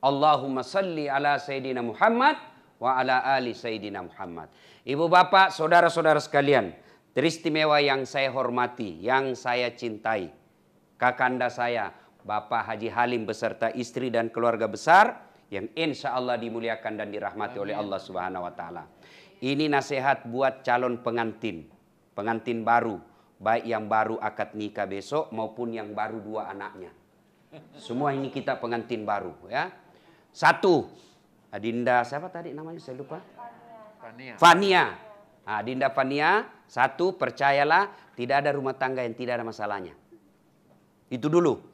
Allahumma salli ala Sayyidina Muhammad wa ala ali Sayyidina Muhammad. Ibu bapak, saudara-saudara sekalian, teristimewa yang saya hormati, yang saya cintai, kakanda saya, Bapak Haji Halim beserta istri dan keluarga besar yang insya Allah dimuliakan dan dirahmati oleh Allah Subhanahu wa Ta'ala. Ini nasihat buat calon pengantin, pengantin baru, baik yang baru akad nikah besok maupun yang baru 2 anaknya. Semua ini kita pengantin baru, ya. 1, Adinda siapa tadi namanya saya lupa? Fania. Adinda Fania, 1, percayalah tidak ada rumah tangga yang tidak ada masalahnya. Itu dulu.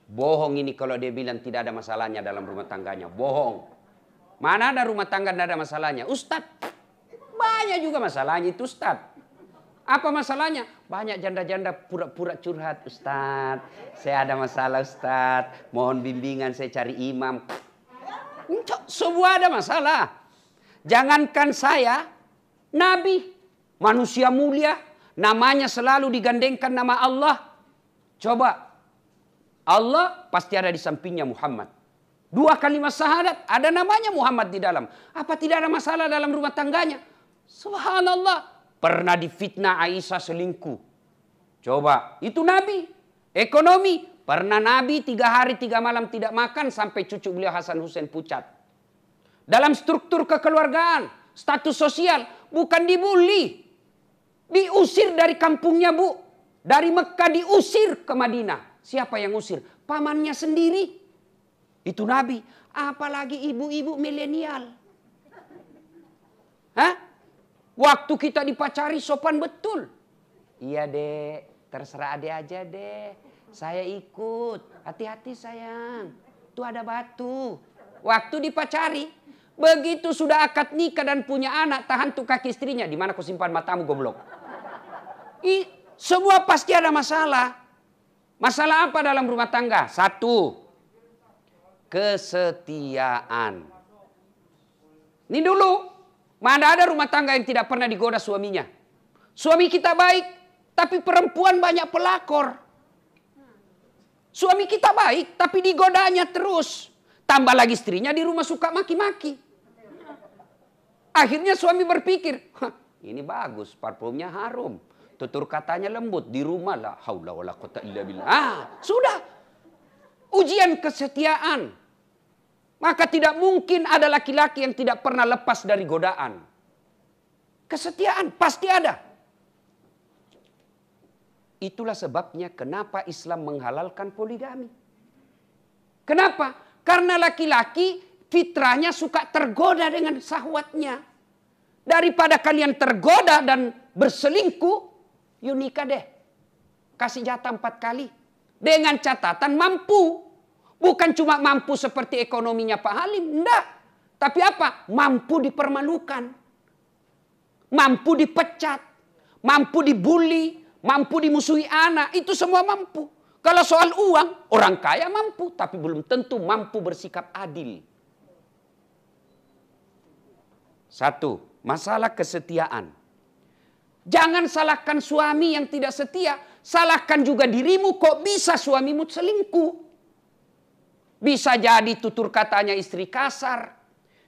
Bohong ini kalau dia bilang tidak ada masalahnya dalam rumah tangganya. Bohong. Mana ada rumah tangga tidak ada masalahnya? Ustadz, banyak juga masalahnya itu Ustadz. Apa masalahnya? Banyak janda-janda pura-pura curhat. Ustadz, saya ada masalah Ustadz. Mohon bimbingan, saya cari imam. Semua ada masalah. Jangankan saya, Nabi, manusia mulia, namanya selalu digandengkan nama Allah. Coba, Allah pasti ada di sampingnya Muhammad. 2 kalimat syahadat, ada namanya Muhammad di dalam. Apa tidak ada masalah dalam rumah tangganya? Subhanallah, pernah difitnah Aisyah selingkuh. Coba, itu Nabi. Ekonomi, pernah Nabi 3 hari 3 malam tidak makan sampai cucu beliau Hasan Hussein pucat. Dalam struktur kekeluargaan, status sosial, bukan dibully. Diusir dari kampungnya, Bu. Dari Mekah diusir ke Madinah. Siapa yang usir? Pamannya sendiri. Itu Nabi. Apalagi ibu-ibu milenial. Hah? Waktu kita dipacari sopan betul. Iya dek, terserah adek aja deh. Saya ikut. Hati-hati sayang. Tuh ada batu. Waktu dipacari, begitu sudah akad nikah dan punya anak, tahan tuh kaki istrinya. Di mana kau simpan matamu goblok? Semua pasti ada masalah. Masalah apa dalam rumah tangga? 1, kesetiaan. Ini dulu, mana ada rumah tangga yang tidak pernah digoda suaminya. Suami kita baik, tapi perempuan banyak pelakor. Suami kita baik, tapi digodanya terus. Tambah lagi istrinya di rumah suka maki-maki. Akhirnya suami berpikir, ini bagus, parfumnya harum. Tutur katanya lembut, di rumah la haula wala quwata illa billah. Sudah. Ujian kesetiaan. Maka tidak mungkin ada laki-laki yang tidak pernah lepas dari godaan. Kesetiaan pasti ada. Itulah sebabnya kenapa Islam menghalalkan poligami. Kenapa? Karena laki-laki fitrahnya suka tergoda dengan syahwatnya. Daripada kalian tergoda dan berselingkuh, yuk nikah deh. Kasih jatah 4 kali. Dengan catatan mampu. Bukan cuma mampu seperti ekonominya Pak Halim. Enggak. Tapi apa? Mampu dipermalukan. Mampu dipecat. Mampu dibully. Mampu dimusuhi anak. Itu semua mampu. Kalau soal uang, orang kaya mampu. Tapi belum tentu mampu bersikap adil. 1. Masalah kesetiaan. Jangan salahkan suami yang tidak setia. Salahkan juga dirimu, kok bisa suamimu selingkuh. Bisa jadi tutur katanya istri kasar.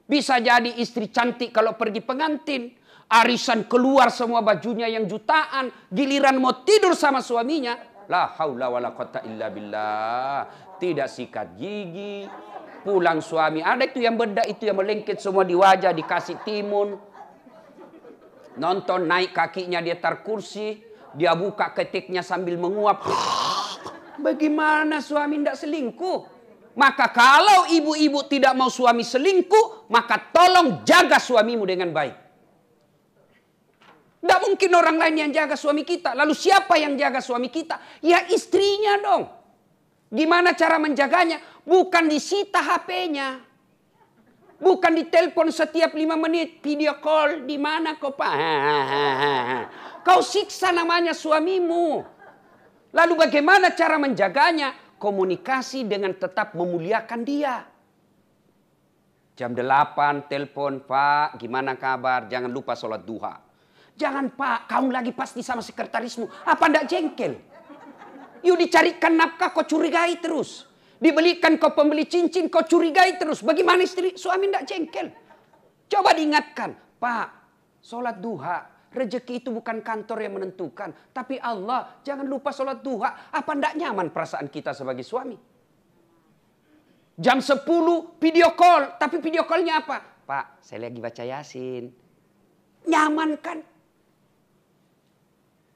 Bisa jadi istri cantik kalau pergi pengantin. Arisan keluar semua bajunya yang jutaan. Giliran mau tidur sama suaminya. La haula wala quwata illa billah. Tidak sikat gigi. Pulang suami. Ada itu yang bedak, itu yang melengket semua di wajah. Dikasih timun. Nonton naik kakinya dia tar kursi. Dia buka ketiknya sambil menguap. Bagaimana suami tidak selingkuh? Maka kalau ibu-ibu tidak mau suami selingkuh, maka tolong jaga suamimu dengan baik. Tidak mungkin orang lain yang jaga suami kita. Lalu siapa yang jaga suami kita? Ya istrinya dong. Gimana cara menjaganya? Bukan disita HP-nya. Bukan ditelepon setiap 5 menit. Video call. Di mana kau Pak? Kau siksa namanya suamimu. Lalu bagaimana cara menjaganya? Komunikasi dengan tetap memuliakan dia. Jam 8 telepon, Pak, gimana kabar? Jangan lupa sholat duha. Jangan Pak, kamu lagi pasti sama sekretarismu. Apa ndak jengkel? Yuk dicarikan nafkah, kau curigai terus. Dibelikan kau pembeli cincin, kau curigai terus. Bagaimana istri suami tidak jengkel? Coba diingatkan, Pak, sholat duha, rezeki itu bukan kantor yang menentukan. Tapi Allah, jangan lupa sholat duha. Apa tidak nyaman perasaan kita sebagai suami? Jam 10 video call, tapi video callnya apa? Pak, saya lagi baca Yasin. Nyaman kan?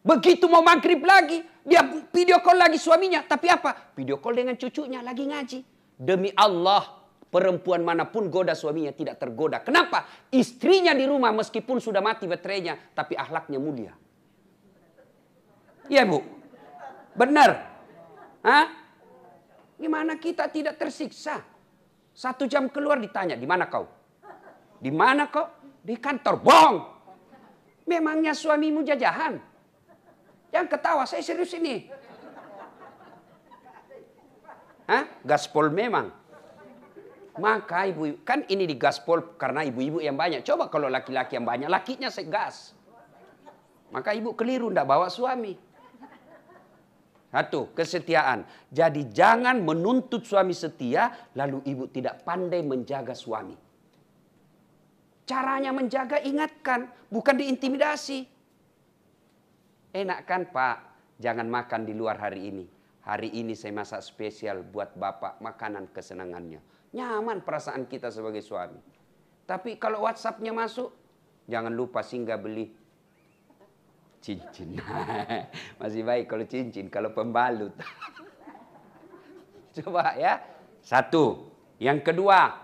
Begitu mau maghrib lagi, dia video call lagi suaminya. Tapi apa? Video call dengan cucunya lagi ngaji. Demi Allah, perempuan manapun goda suaminya tidak tergoda. Kenapa? Istrinya di rumah meskipun sudah mati baterainya, tapi akhlaknya mulia. Iya Bu? Benar? Hah? Gimana kita tidak tersiksa? 1 jam keluar ditanya, di mana kau? Di mana kau? Di kantor. Bohong! Memangnya suamimu jajahan? Yang ketawa, saya serius ini. Hah? Gaspol memang. Maka ibu, kan ini di gaspol karena ibu-ibu yang banyak. Coba kalau laki-laki yang banyak, lakinya segas. Maka ibu keliru, ndak bawa suami. Satu, kesetiaan. Jadi jangan menuntut suami setia, lalu ibu tidak pandai menjaga suami. Caranya menjaga, ingatkan, bukan diintimidasi. Enak kan Pak, jangan makan di luar hari ini. Hari ini saya masak spesial buat Bapak, makanan kesenangannya. Nyaman perasaan kita sebagai suami. Tapi kalau WhatsApp-nya masuk, jangan lupa singgah beli cincin. Masih baik kalau cincin, kalau pembalut. Coba ya. 1. Yang kedua,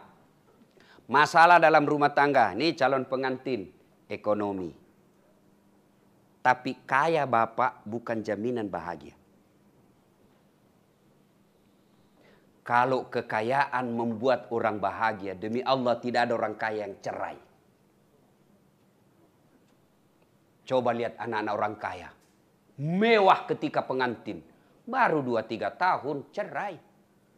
masalah dalam rumah tangga. Ini calon pengantin, ekonomi. Tapi kaya bapak bukan jaminan bahagia. Kalau kekayaan membuat orang bahagia, demi Allah tidak ada orang kaya yang cerai. Coba lihat anak-anak orang kaya. Mewah ketika pengantin. Baru 2-3 tahun cerai.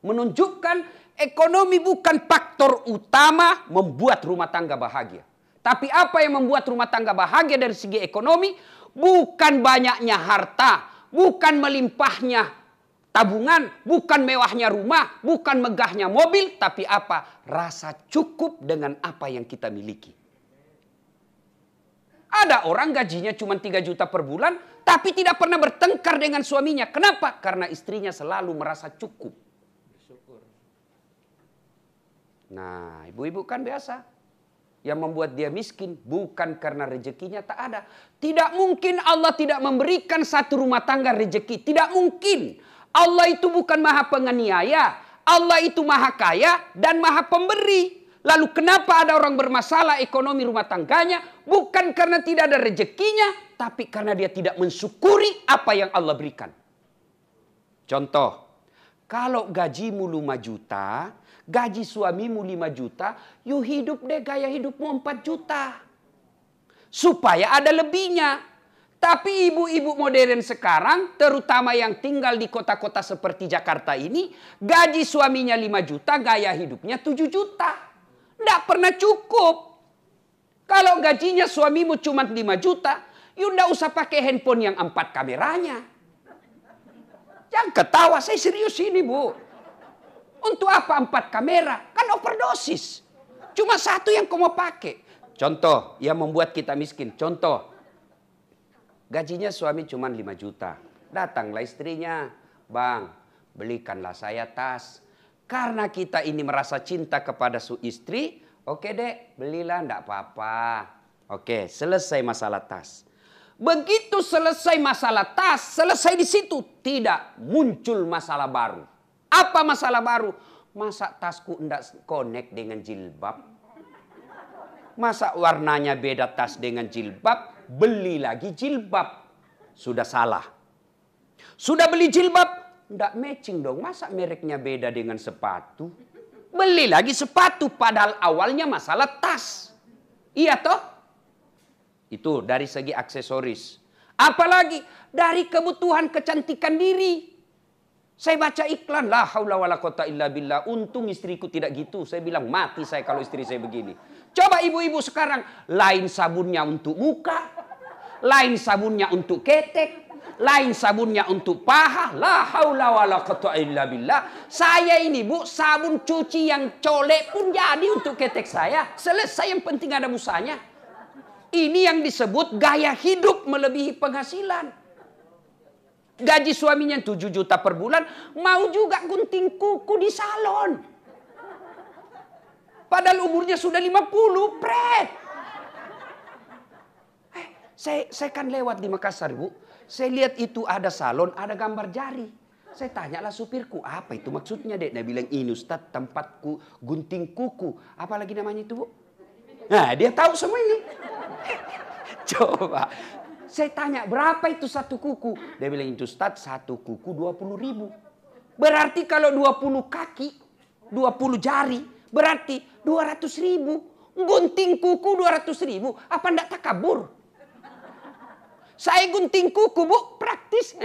Menunjukkan ekonomi bukan faktor utama membuat rumah tangga bahagia. Tapi apa yang membuat rumah tangga bahagia dari segi ekonomi? Bukan banyaknya harta, bukan melimpahnya tabungan, bukan mewahnya rumah, bukan megahnya mobil, tapi apa? Rasa cukup dengan apa yang kita miliki. Ada orang gajinya cuma 3 juta per bulan, tapi tidak pernah bertengkar dengan suaminya. Kenapa? Karena istrinya selalu merasa cukup. Nah, ibu-ibu kan biasa. Yang membuat dia miskin bukan karena rezekinya tak ada. Tidak mungkin Allah tidak memberikan satu rumah tangga rezeki. Tidak mungkin. Allah itu bukan maha penganiaya. Allah itu maha kaya dan maha pemberi. Lalu kenapa ada orang bermasalah ekonomi rumah tangganya? Bukan karena tidak ada rezekinya, tapi karena dia tidak mensyukuri apa yang Allah berikan. Contoh, kalau gajimu 5 juta, gaji suamimu 5 juta, you hidup deh gaya hidupmu 4 juta. Supaya ada lebihnya. Tapi ibu-ibu modern sekarang, terutama yang tinggal di kota-kota seperti Jakarta ini, gaji suaminya 5 juta, gaya hidupnya 7 juta. Tidak pernah cukup. Kalau gajinya suamimu cuma 5 juta, you tidak usah pakai handphone yang 4 kameranya. Jangan ketawa, saya serius ini Bu. Untuk apa 4 kamera? Kan overdosis. Cuma 1 yang kau mau pakai. Contoh yang membuat kita miskin. Contoh. Gajinya suami cuma 5 juta. Datanglah istrinya. Bang, belikanlah saya tas. Karena kita ini merasa cinta kepada istri. Oke dek, belilah enggak apa-apa. Oke, selesai masalah tas. Begitu selesai masalah tas, selesai di situ. Tidak muncul masalah baru. Apa masalah baru? Masa tasku enggak connect dengan jilbab? Masa warnanya beda tas dengan jilbab? Beli lagi jilbab. Sudah salah. Sudah beli jilbab? Enggak matching dong. Masa mereknya beda dengan sepatu? Beli lagi sepatu. Padahal awalnya masalah tas. Iya toh? Itu dari segi aksesoris. Apalagi dari kebutuhan kecantikan diri. Saya baca iklan, la haula wala quwata illa billah. Untung istriku tidak gitu. Saya bilang mati saya kalau istri saya begini. Coba ibu-ibu sekarang, lain sabunnya untuk muka, lain sabunnya untuk ketek, Lain sabunnya untuk paha. La haula wala quwwata illa billah. Saya ini Bu, sabun cuci yang colek pun jadi untuk ketek saya. Selesai, yang penting ada musanya. Ini yang disebut gaya hidup melebihi penghasilan. Gaji suaminya 7 juta per bulan, mau juga gunting kuku di salon. Padahal umurnya sudah 50, pret. Saya kan lewat di Makassar, Bu. Saya lihat itu ada salon, ada gambar jari. Saya tanyalah supirku, apa itu maksudnya, Dek? Dia bilang, ini Ustaz, tempatku gunting kuku. Apalagi namanya itu, Bu? Nah, dia tahu semua ini. Coba. Saya tanya, berapa itu satu kuku? Dia bilang, itu Ustaz, satu kuku 20.000. Berarti kalau 20 kaki, 20 jari, berarti 200.000. Gunting kuku 200.000, apa enggak takabur? Saya gunting kuku, Bu, praktis.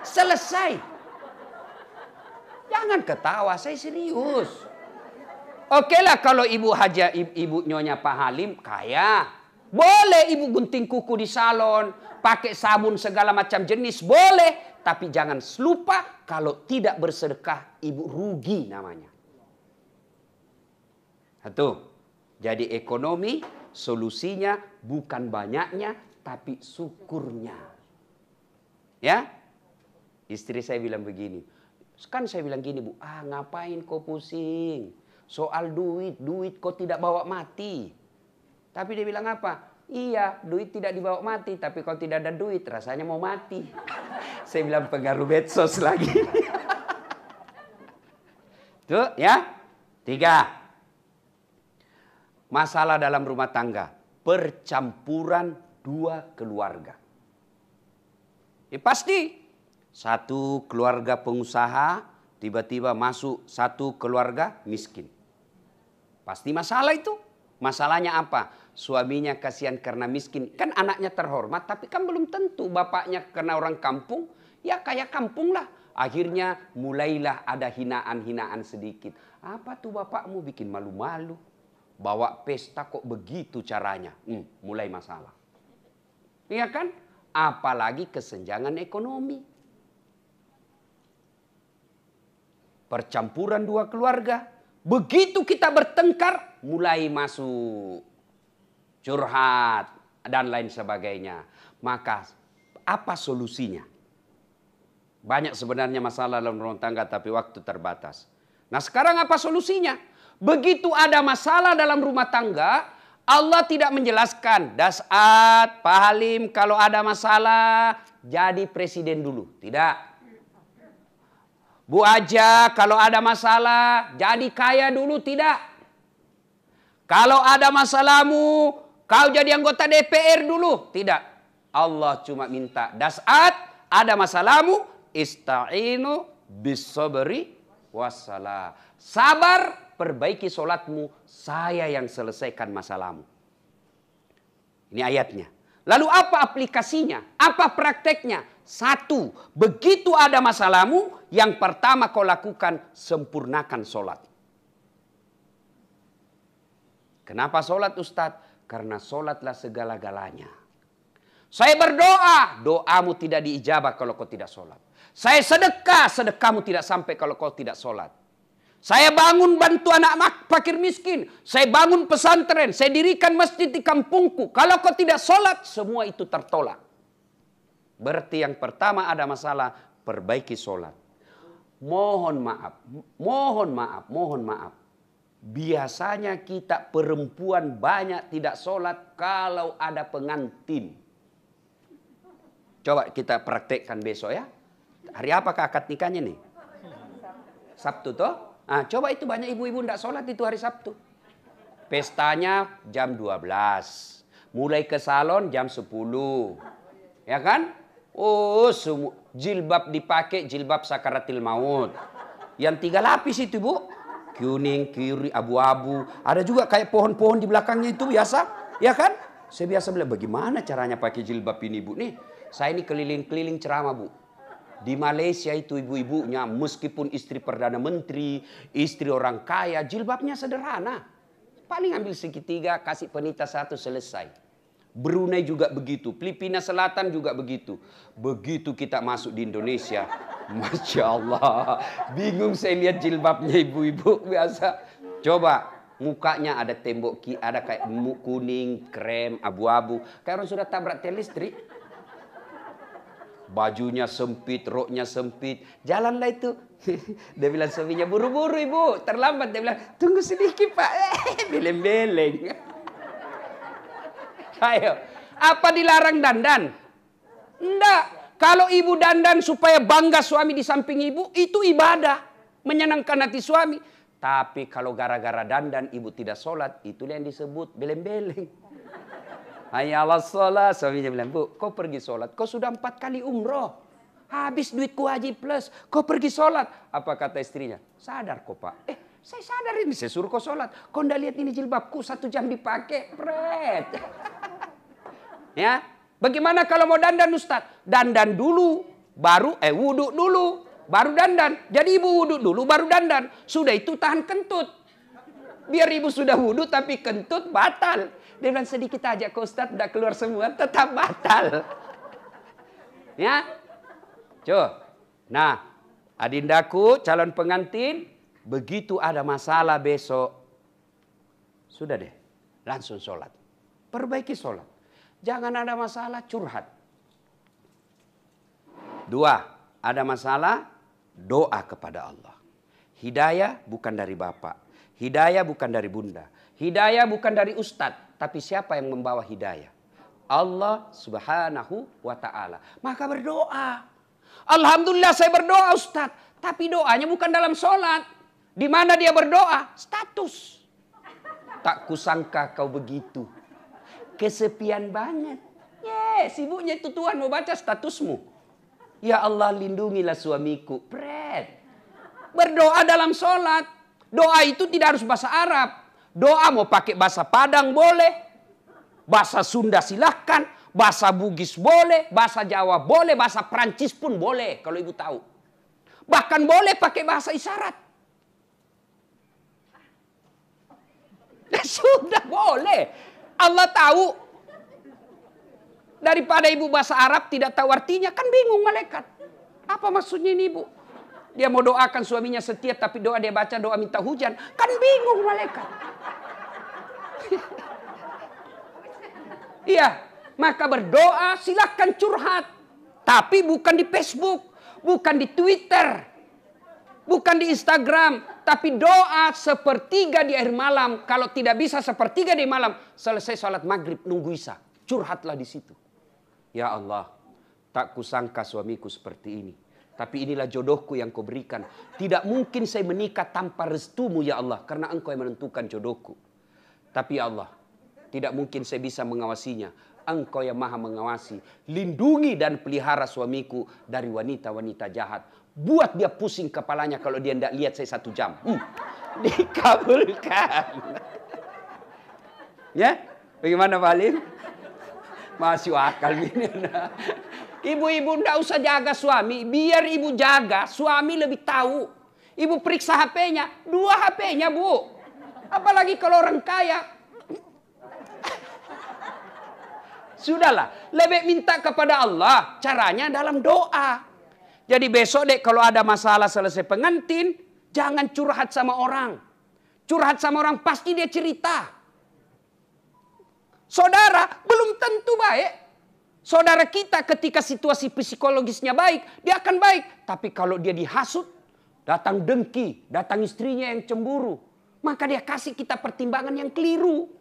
Selesai. Jangan ketawa, saya serius. Oke lah kalau ibu Haja, ibu Nyonya Pak Halim kaya. Boleh ibu gunting kuku di salon, pakai sabun segala macam jenis, boleh. Tapi jangan lupa kalau tidak bersedekah, ibu rugi namanya. Satu. Jadi ekonomi solusinya bukan banyaknya, tapi syukurnya. Ya? Istri saya bilang begini. Kan saya bilang gini, Bu, ngapain kau pusing? Soal duit kau tidak bawa mati. Tapi dia bilang apa? Iya, duit tidak dibawa mati. Tapi kalau tidak ada duit, rasanya mau mati. Saya bilang pengaruh medsos lagi. Tuh, ya. 3. Masalah dalam rumah tangga. Percampuran 2 keluarga. Pasti. 1 keluarga pengusaha, tiba-tiba masuk 1 keluarga miskin. Pasti masalah itu. Masalahnya apa? Suaminya kasihan karena miskin. Kan anaknya terhormat, tapi kan belum tentu. Bapaknya karena orang kampung, ya kayak kampung lah. Akhirnya mulailah ada hinaan-hinaan sedikit. Apa tuh bapakmu bikin malu-malu? Bawa pesta kok begitu caranya? Mulai masalah. Iya kan? Apalagi kesenjangan ekonomi. Percampuran 2 keluarga. Begitu kita bertengkar, mulai masuk curhat dan lain sebagainya. Maka apa solusinya? Banyak sebenarnya masalah dalam rumah tangga, tapi waktu terbatas. Nah sekarang apa solusinya? Begitu ada masalah dalam rumah tangga, Allah tidak menjelaskan, Das'at, Pak Halim, kalau ada masalah jadi presiden dulu. Tidak. Bu Aja, kalau ada masalah, jadi kaya dulu. Tidak. Kalau ada masalahmu, kau jadi anggota DPR dulu. Tidak. Allah cuma minta, Das'at, ada masalahmu, ista'inu bis-sabri wassalah. Sabar, perbaiki solatmu, saya yang selesaikan masalahmu. Ini ayatnya. Lalu apa aplikasinya? Apa prakteknya? 1, begitu ada masalahmu, yang pertama kau lakukan, sempurnakan solat. Kenapa solat, Ustadz? Karena solatlah segala-galanya. Saya berdoa, doamu tidak diijabah kalau kau tidak solat. Saya sedekah, sedekahmu tidak sampai kalau kau tidak solat. Saya bangun bantu anak fakir miskin. Saya bangun pesantren. Saya dirikan masjid di kampungku. Kalau kau tidak sholat, semua itu tertolak. Berarti yang pertama ada masalah, perbaiki sholat. Mohon maaf, mohon maaf, mohon maaf. Biasanya kita perempuan banyak tidak sholat kalau ada pengantin. Coba kita praktekkan besok ya. Hari apakah akad nikahnya nih? Sabtu toh? Coba itu banyak ibu-ibu tidak sholat itu hari Sabtu. Pestanya jam 12. Mulai ke salon jam 10. Ya kan? Oh, jilbab dipakai, jilbab sakaratil maut. Yang 3 lapis itu, Bu. Kuning, kiri, abu-abu. Ada juga kayak pohon-pohon di belakangnya itu biasa. Ya kan? Saya biasa bilang, bagaimana caranya pakai jilbab ini, Bu? Nih, saya ini keliling-keliling ceramah, Bu. Di Malaysia itu ibu-ibunya meskipun istri Perdana Menteri, istri orang kaya, jilbabnya sederhana. Paling ambil segitiga, kasih penita 1, selesai. Brunei juga begitu, Filipina Selatan juga begitu. Begitu kita masuk di Indonesia, Masya Allah, bingung saya lihat jilbabnya ibu-ibu biasa. Coba mukanya ada tembok, ada kayak kuning, krem, abu-abu. Kayak orang sudah tabrak tiang listrik. Bajunya sempit, roknya sempit. Jalanlah itu. Dia bilang suaminya, buru-buru ibu, terlambat. Dia bilang, tunggu sedikit pak. Beleng-beleng. Ayo, apa dilarang dandan? Enggak. Kalau ibu dandan supaya bangga suami di samping ibu, itu ibadah. Menyenangkan hati suami. Tapi kalau gara-gara dandan ibu tidak sholat, itulah yang disebut beleng-beleng. Hayya 'alas sholat. Suaminya bilang, bu, kau pergi sholat. Kau sudah 4 kali umroh. Habis duitku haji plus. Kau pergi sholat. Apa kata istrinya? Sadar kok pak. Saya sadar ini. Saya suruh kau sholat. Kau ndak lihat ini jilbabku 1 jam dipakai. Pret. Ya. Bagaimana kalau mau dandan Ustaz? Dandan dulu. Baru wudhu dulu. Baru dandan. Jadi ibu wudhu dulu baru dandan. Sudah itu tahan kentut. Biar ibu sudah wudhu tapi kentut batal. Dia bilang sedikit aja ke Ustaz, udah keluar semua, tetap batal. Ya. Coba. Nah, adindaku, calon pengantin, begitu ada masalah besok, sudah deh, langsung sholat. Perbaiki sholat. Jangan ada masalah, curhat. 2, ada masalah, doa kepada Allah. Hidayah bukan dari bapak. Hidayah bukan dari bunda. Hidayah bukan dari ustadz. Tapi siapa yang membawa hidayah? Allah subhanahu wa ta'ala. Maka berdoa. Alhamdulillah saya berdoa ustadz. Tapi doanya bukan dalam sholat. Di mana dia berdoa? Status. Tak kusangka kau begitu. Kesepian banget. Sibuknya itu Tuhan mau baca statusmu. Ya Allah lindungilah suamiku. Pret. Berdoa dalam sholat. Doa itu tidak harus bahasa Arab. Doa mau pakai bahasa Padang boleh. Bahasa Sunda silahkan. Bahasa Bugis boleh. Bahasa Jawa boleh. Bahasa Perancis pun boleh. Kalau ibu tahu. Bahkan boleh pakai bahasa isyarat. Sudah boleh. Allah tahu. Daripada ibu bahasa Arab tidak tahu artinya. Kan bingung malaikat. Apa maksudnya ini ibu? Dia mau doakan suaminya setia. Tapi doa dia baca doa minta hujan. Kan bingung malaikat. Iya. Maka berdoa silakan curhat. Tapi bukan di Facebook. Bukan di Twitter. Bukan di Instagram. Tapi doa sepertiga di akhir malam. Kalau tidak bisa sepertiga di malam. Selesai sholat maghrib nunggu isya. Curhatlah di situ. Ya Allah. Tak kusangka suamiku seperti ini. Tapi inilah jodohku yang kau berikan. Tidak mungkin saya menikah tanpa restumu ya Allah. Karena engkau yang menentukan jodohku. Tapi ya Allah. Tidak mungkin saya bisa mengawasinya. Engkau yang maha mengawasi. Lindungi dan pelihara suamiku dari wanita-wanita jahat. Buat dia pusing kepalanya kalau dia tidak lihat saya 1 jam. Dikabulkan. Ya? Bagaimana Pak Alim? Masih akal ini. Ibu-ibu tidak usah jaga suami. Biar ibu jaga, suami lebih tahu. Ibu periksa HP-nya. 2 HP-nya bu. Apalagi kalau orang kaya. Sudahlah. Lebih minta kepada Allah. Caranya dalam doa. Jadi besok dek kalau ada masalah selesai pengantin. Jangan curhat sama orang. Curhat sama orang pasti dia cerita. Saudara belum tentu baik. Saudara kita ketika situasi psikologisnya baik, dia akan baik. Tapi kalau dia dihasut, datang dengki, datang istrinya yang cemburu, maka dia kasih kita pertimbangan yang keliru.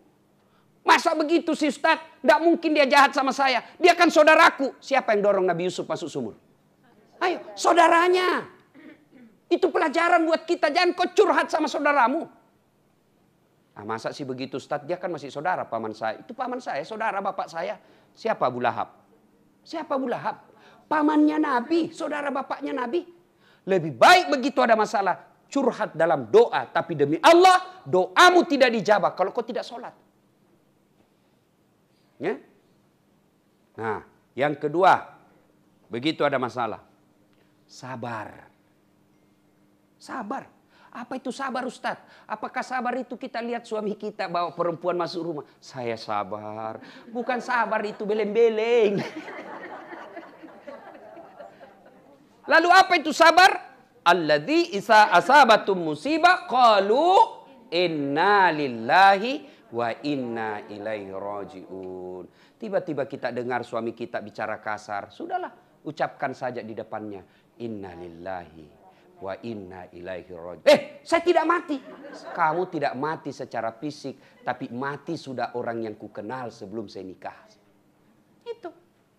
Masa begitu sih Ustaz? Tidak mungkin dia jahat sama saya. Dia kan saudaraku. Siapa yang dorong Nabi Yusuf masuk sumur? Ayo, saudaranya. Itu pelajaran buat kita. Jangan kau curhat sama saudaramu. Ah, masa sih begitu Ustaz? Dia kan masih saudara paman saya. Itu paman saya, saudara bapak saya. Siapa Abu Lahab? Siapa Abu Lahab? Pamannya Nabi, saudara bapaknya Nabi. Lebih baik begitu ada masalah. Curhat dalam doa. Tapi demi Allah, doamu tidak dijabah kalau kau tidak sholat. Ya? Nah, yang kedua. Begitu ada masalah. Sabar. Sabar. Apa itu sabar Ustaz? Apakah sabar itu kita lihat suami kita bawa perempuan masuk rumah? Saya sabar. Bukan sabar itu beleng-beleng. Lalu apa itu sabar? Alladzi isa asabatum musibah qalu inna lillahi wa inna ilaihi rajiun. Tiba-tiba kita dengar suami kita bicara kasar. Sudahlah, ucapkan saja di depannya. Inna lillahi wa inna ilaihi rajiun. Saya tidak mati. Kamu tidak mati secara fisik. Tapi mati sudah orang yang kukenal sebelum saya nikah. Itu.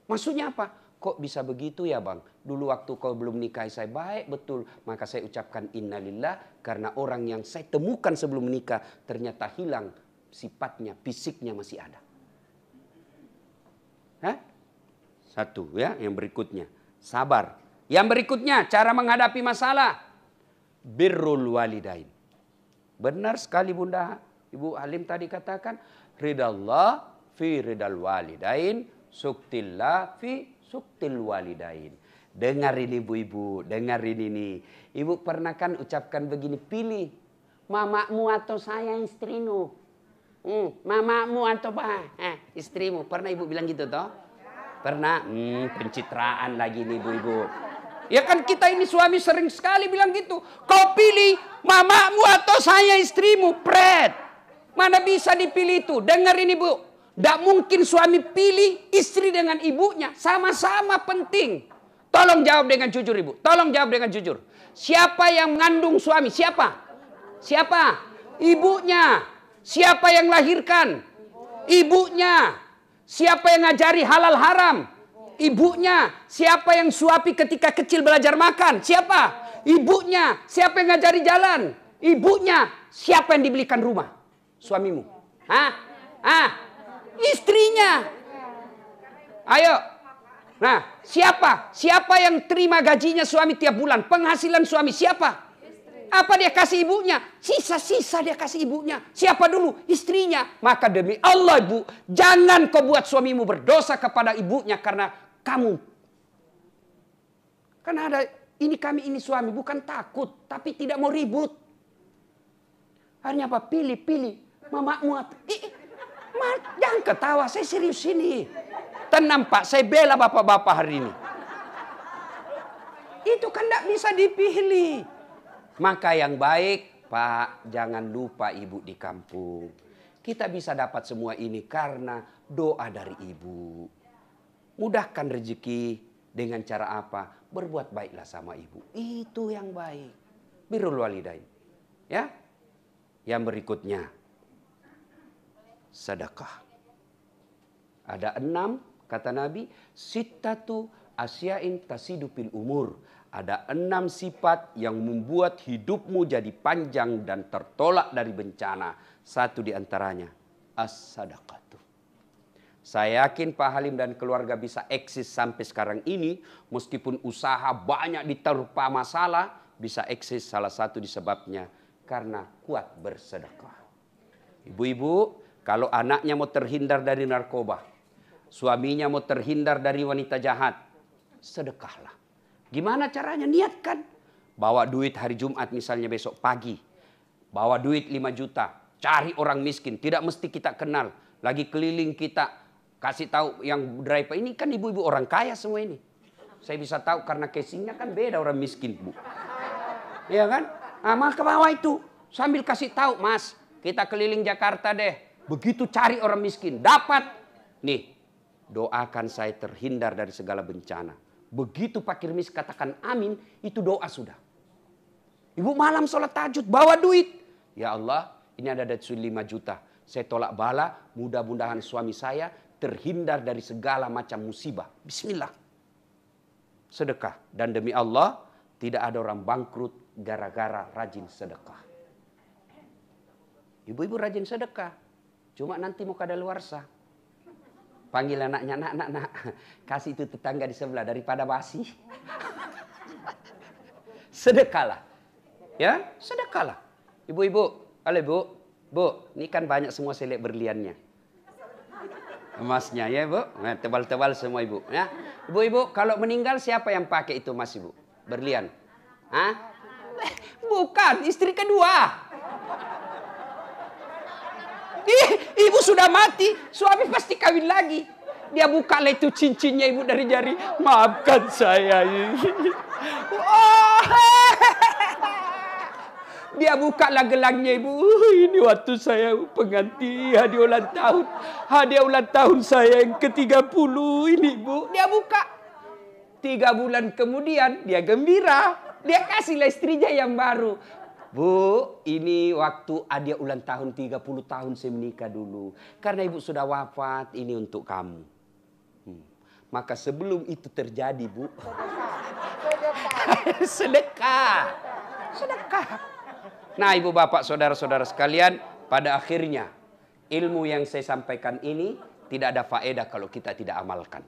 Maksudnya apa? Kok bisa begitu ya bang? Dulu waktu kau belum nikah saya baik betul. Maka saya ucapkan innalillah. Karena orang yang saya temukan sebelum menikah ternyata hilang sifatnya, fisiknya masih ada. Hah? Satu ya, yang berikutnya. Sabar. Yang berikutnya, cara menghadapi masalah. Birrul walidain. Benar sekali Bunda. Ibu Halim tadi katakan. Ridallah fi ridal walidain. Suktillah fi suktil walidain. Dengar ini ibu-ibu, dengarin ini. Ibu pernah kan ucapkan begini, pilih mamamu atau saya istrimu. Mamamu atau istrimu. Pernah ibu bilang gitu toh? Pernah? Pencitraan lagi nih ibu-ibu. Ya kan kita ini suami sering sekali bilang gitu. Kau pilih mamamu atau saya istrimu. Pret. Mana bisa dipilih itu? Dengar ini bu. Tidak mungkin suami pilih istri dengan ibunya. Sama-sama penting. Tolong jawab dengan jujur ibu. Tolong jawab dengan jujur. Siapa yang mengandung suami? Siapa? Siapa? Ibunya. Siapa yang lahirkan? Ibunya. Siapa yang ngajari halal haram? Ibunya. Siapa yang suapi ketika kecil belajar makan? Siapa? Ibunya. Siapa yang ngajari jalan? Ibunya. Siapa yang dibelikan rumah? Suamimu. Istrinya. Ayo. Nah, siapa? Siapa yang terima gajinya suami tiap bulan? Penghasilan suami siapa? Apa dia kasih ibunya? Sisa-sisa dia kasih ibunya. Siapa dulu? Istrinya. Maka demi Allah ibu, jangan kau buat suamimu berdosa kepada ibunya karena kamu. Karena ada kami ini suami bukan takut, tapi tidak mau ribut. Akhirnya apa? Pilih. Mamamu atau jangan ketawa, saya serius ini. Tenang Pak, saya bela bapak-bapak hari ini. Itu kan tidak bisa dipilih. Maka yang baik, Pak, jangan lupa ibu di kampung. Kita bisa dapat semua ini karena doa dari ibu. Mudahkan rezeki dengan cara apa? Berbuat baiklah sama ibu. Itu yang baik. Birrul walidain. Ya. Yang berikutnya. Sedekah. Ada 6 kata Nabi. Sittatu asyain tasidu fil umur. Ada 6 sifat yang membuat hidupmu jadi panjang dan tertolak dari bencana. Satu di antaranya as-sadaqatu. Saya yakin Pak Halim dan keluarga bisa eksis sampai sekarang ini. Meskipun usaha banyak diterpa masalah. Bisa eksis salah satu disebabnya. Karena kuat bersedekah. Ibu-ibu. Kalau anaknya mau terhindar dari narkoba, suaminya mau terhindar dari wanita jahat, sedekahlah. Gimana caranya? Niatkan. Bawa duit hari Jumat misalnya besok pagi. Bawa duit 5 juta. Cari orang miskin. Tidak mesti kita kenal. Lagi keliling kita. Kasih tahu yang driver. Ini kan ibu-ibu orang kaya semua ini. Saya bisa tahu karena casingnya kan beda orang miskin bu. Iya kan? Maka bawa itu. Sambil kasih tahu mas. Kita keliling Jakarta deh. Begitu cari orang miskin, dapat. Nih, doakan saya terhindar dari segala bencana. Begitu Pak Kirmis katakan amin, itu doa sudah. Ibu malam sholat tahajud, bawa duit. Ya Allah, ini ada duit 5 juta. Saya tolak bala, mudah-mudahan suami saya terhindar dari segala macam musibah. Bismillah. Sedekah. Dan demi Allah, tidak ada orang bangkrut gara-gara rajin sedekah. Ibu-ibu rajin sedekah. Cuma nanti mau kadaluarsa. Panggil anaknya, nak. Kasih itu tetangga di sebelah daripada basi. Sedekahlah. Ya, sedekahlah. Ibu-ibu, halo bu. Bu, ini kan banyak semua saya lihat berliannya. Emasnya ya bu. Nah, tebal-tebal semua ibu. Ya. Ibu-ibu, kalau meninggal siapa yang pakai itu emas ibu? Berlian. Hah? Bukan, istri kedua. Ibu sudah mati, suami pasti kawin lagi. Dia buka lah itu cincinnya ibu dari jari. Maafkan saya. Dia buka lah gelangnya ibu. Ini waktu saya pengganti hadiah ulang tahun. Hadiah ulang tahun saya yang ke-30 ini ibu. Dia buka. 3 bulan kemudian dia gembira. Dia kasihlah istrinya yang baru. Bu, ini waktu hadiah ulang tahun 30 tahun saya menikah dulu. Karena ibu sudah wafat, ini untuk kamu. Maka sebelum itu terjadi, Bu. Sedekah. Sedekah. Nah, ibu bapak, saudara-saudara sekalian, pada akhirnya ilmu yang saya sampaikan ini tidak ada faedah kalau kita tidak amalkan.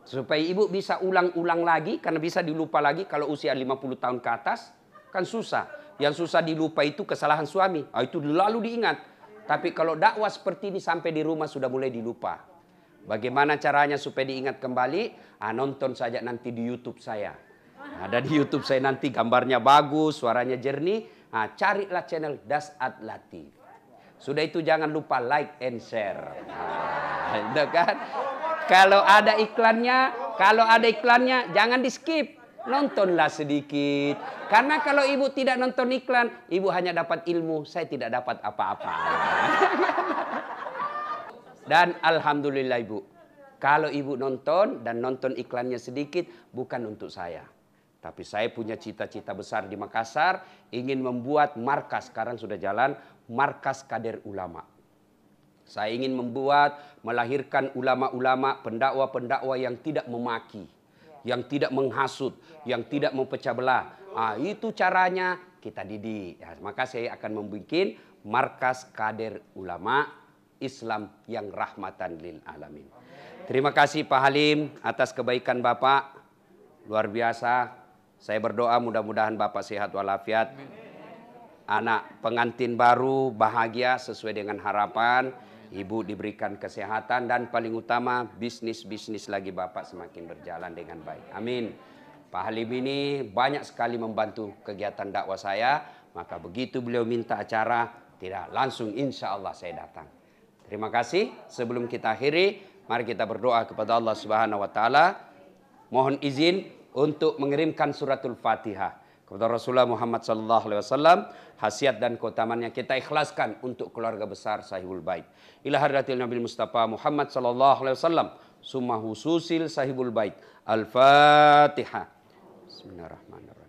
Supaya ibu bisa ulang-ulang lagi, karena bisa dilupa lagi kalau usia 50 tahun ke atas. Kan susah. Yang susah dilupa itu kesalahan suami. Itu lalu diingat. Tapi kalau dakwah seperti ini sampai di rumah sudah mulai dilupa. Bagaimana caranya supaya diingat kembali? Nonton saja nanti di YouTube saya. Ada di YouTube saya nanti gambarnya bagus, suaranya jernih. Carilah channel Das'ad Latif. Sudah itu jangan lupa like and share. Itu kan? Kalau ada iklannya jangan di skip. Nontonlah sedikit. Karena kalau ibu tidak nonton iklan, ibu hanya dapat ilmu, saya tidak dapat apa-apa. Dan alhamdulillah ibu, kalau ibu nonton dan nonton iklannya sedikit, bukan untuk saya. Tapi saya punya cita-cita besar di Makassar, ingin membuat markas, sekarang sudah jalan, markas kader ulama. Saya ingin melahirkan ulama-ulama, pendakwa-pendakwa yang tidak memaki, yang tidak menghasut, yang tidak mempecah belah. Itu caranya kita didik. Maka saya akan membuat markas kader ulama Islam yang rahmatan lil alamin. Terima kasih Pak Halim atas kebaikan Bapak. Luar biasa. Saya berdoa mudah-mudahan Bapak sehat walafiat. Anak pengantin baru bahagia sesuai dengan harapan. Ibu diberikan kesehatan dan paling utama bisnis-bisnis lagi Bapak semakin berjalan dengan baik. Amin. Pak Halim ini banyak sekali membantu kegiatan dakwah saya. Maka begitu beliau minta acara, tidak langsung insya Allah saya datang. Terima kasih. Sebelum kita akhiri, mari kita berdoa kepada Allah Subhanahu Wa Taala. Mohon izin untuk mengirimkan suratul Fatihah kepada Rasulullah Muhammad SAW. Khasiat dan keutamannya kita ikhlaskan untuk keluarga besar Sahibul Bait. Ila hadratil Nabi Mustafa Muhammad SAW. Summa hususil Sahibul Bait. Al-Fatihah. Bismillahirrahmanirrahim.